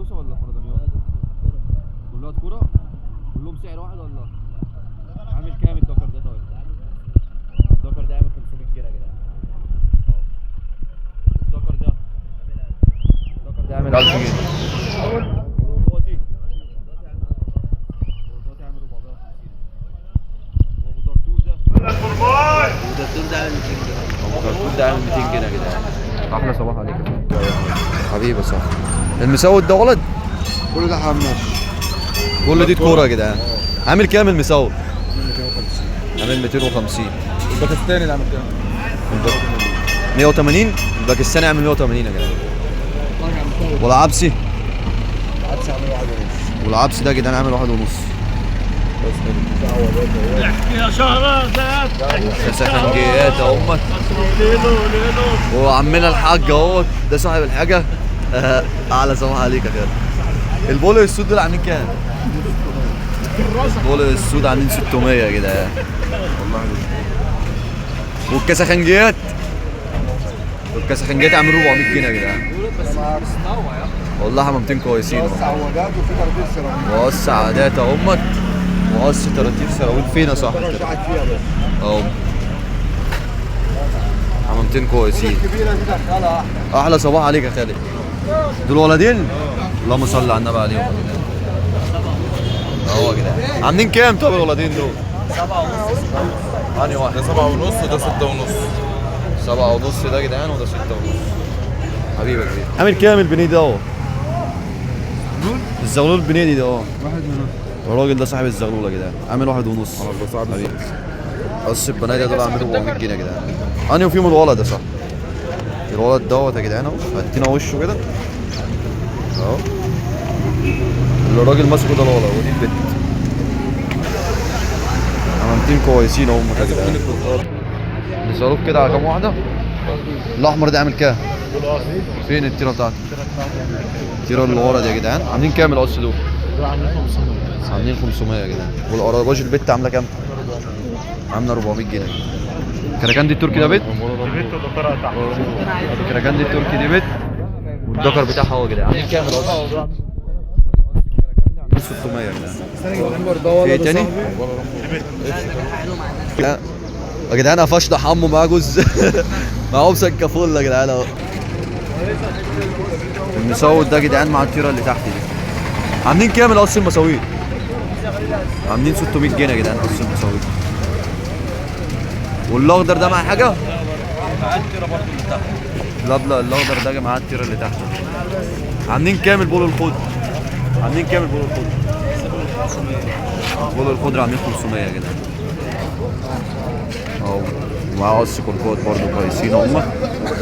جاموسه ولا فردانيات؟ كلها تكوره؟ كلهم سعر واحد ولا؟ عامل كام الدكر ده طيب؟ الدكر ده عامل 500 جنيه يا جدعان. الدكر ده عامل 1000 جنيه. والوطواطي عامل 450. وابو طرطور ده عامل 200 جنيه يا جدعان. احلى صباح عليك حبيبي. صح المسود ده ولد؟ كل ده حماش. كل دي كوره يا جدعان. عامل كام المسود؟ عامل 250. الباكستاني ده عامل كام؟ 180. الباكستاني عامل 180 يا جدعان. والعبسي؟ العبسي عامل 1.5. والعبسي ده يا جدعان عامل 1.5. احكي يا شهرزاد. سخنجيات يا امك. وعمنا الحاج اهوت ده صاحب الحاجه. اعلى صباح عليك يا خالد. البولو السود دول عاملين كام؟ البولو السود عاملين 600 يا جدعان. والكسخنجيات عاملين 400 جنيه يا جدعان. والله حمامتين كويسين عوادات وفي ترتيب سيراميك. وقص عادات يا امك. وقص تراتيب سراويل فين يا صاحبي؟ رجعت فيها بس. اهو حمامتين كويسين. الكبيره دي دخلها احلى صباح عليك يا خالد. دول ولدين؟ اللهم صل على النبي عليهم. اهو يا جدعان عاملين كام طب الولدين دول؟ 7 ونص. انهي واحد؟ ده 7 ونص وده 6 ونص. 7 ونص ده يا جدعان وده 6 ونص. حبيبي يا كبير. عامل كام البنيه ده اهو؟ الزغلول البنيه ده اهو. 1 ونص. الراجل ده صاحب الزغلول يا جدعان عامل 1 ونص. حبيبي. قص البنايه دول عامل 400 جنيه يا جدعان. انهي وفيهم الولد يا صاحبي؟ الولد دوت يا جدعان اهو. هاتينا وشه كده اهو. اللي الراجل ماسكه ده الولد ودي البت. حمامتين كويسين اهم يا جدعان. نسألوك كده على كام واحدة؟ الأحمر ده عامل كام؟ فين التيرة بتاعته؟ التيرة اللي ورا دي يا جدعان عاملين كام القص دول؟ عاملين 500. عاملين 500 يا جدعان. والقراجاج البت عاملة كام؟ عاملة 400 جنيه. الكراكان دي التركي ده بت؟ بيت ودكتورة تحت. الكراكان دي التركي دي بت والدكر بتاعها هو يا جدعان. عاملين كام القص؟ 600 يا جدعان. في ايه تاني؟ يا جدعان قفشنا حمو معاه جوز. معاه مسكه فل يا جدعان اهو. المسود ده يا جدعان مع التيره اللي تحت دي. عاملين كام القص المساويد؟ عاملين 600 جنيه يا جدعان قص المساويد. والاخضر ده مع حاجه؟ معاه التيرة برضه اللي تحت. لا الاخضر ده معاه التيره اللي تحت. عاملين كام البولو الخضر؟ عاملين كام البولو الخضر؟ البولو الخضر عاملين 500 يا جدعان. اهو ومعاه قص كركات برضه كويسين هما.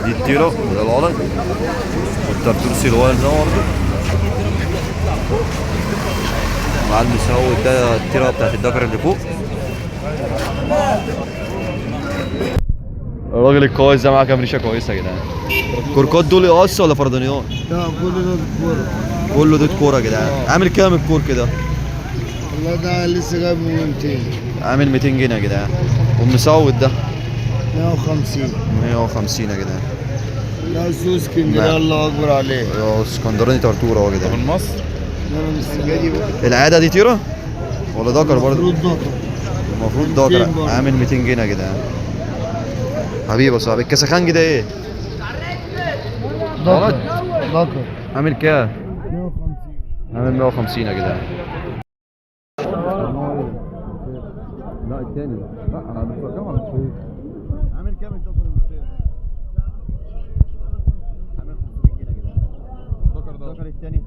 دي التيره وده الولد والترتور سيروال ده برضه. مع المسود ده التيره بتاعت الدكر اللي فوق. الراجل الكويس ده معاه كام ريشه كويسه يا جدعان. كركات دول قص ولا فردانيات؟ لا كل ده كوره. كله ده كوره يا جدعان. عامل كام الكور كده؟ والله ده لسه جايبه من 200. عامل 200 جنيه يا جدعان. والمسود ده 150. 150 يا جدعان. لا سوس اسكندريه الله اكبر عليه. يا اسكندراني طرطوره اهو يا جدعان. من مصر. ده من السنه بقى. العاده دي تيره ولا دكر برضه؟ المفروض دكر. المفروض 200 دكر. برضه. عامل 200 جنيه يا جدعان. حبيبي يا صاحبي. الكسخانجي ده ايه؟ ولد؟ دكر. عامل كام؟ 150. عامل 150 يا جدعان. لا التاني لا انا بتفرجهم على الصوت. عامل كام الدكر المختار؟ عامل 500 جنيه يا جدعان. الدكر التاني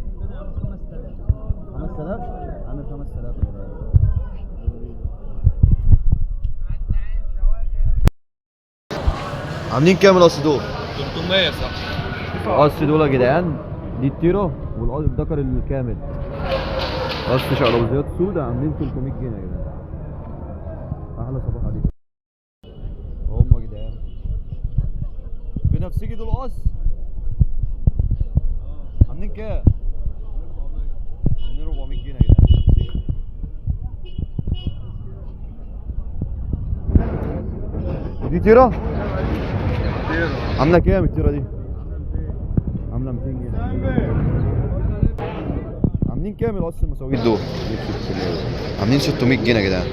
5000. عامل 5000 يا جدعان. عاملين كام القص دول؟ 300 صح. القص دول يا جدعان دي التيرو والدكر الكامل. قص شقلوزيات سودا عاملين 300 جنيه يا جدعان. احلى صباح عليك. هم يا جدعان بنفسجي دول قص عاملين كام؟ عاملين 400 جنيه يا جدعان بنفسجي. دي تيرة؟ عاملة كام التيرة دي؟ عاملة 200 جنيه. عاملين كام القص المساويد دول؟ عاملين 600 جنيه يا جدعان.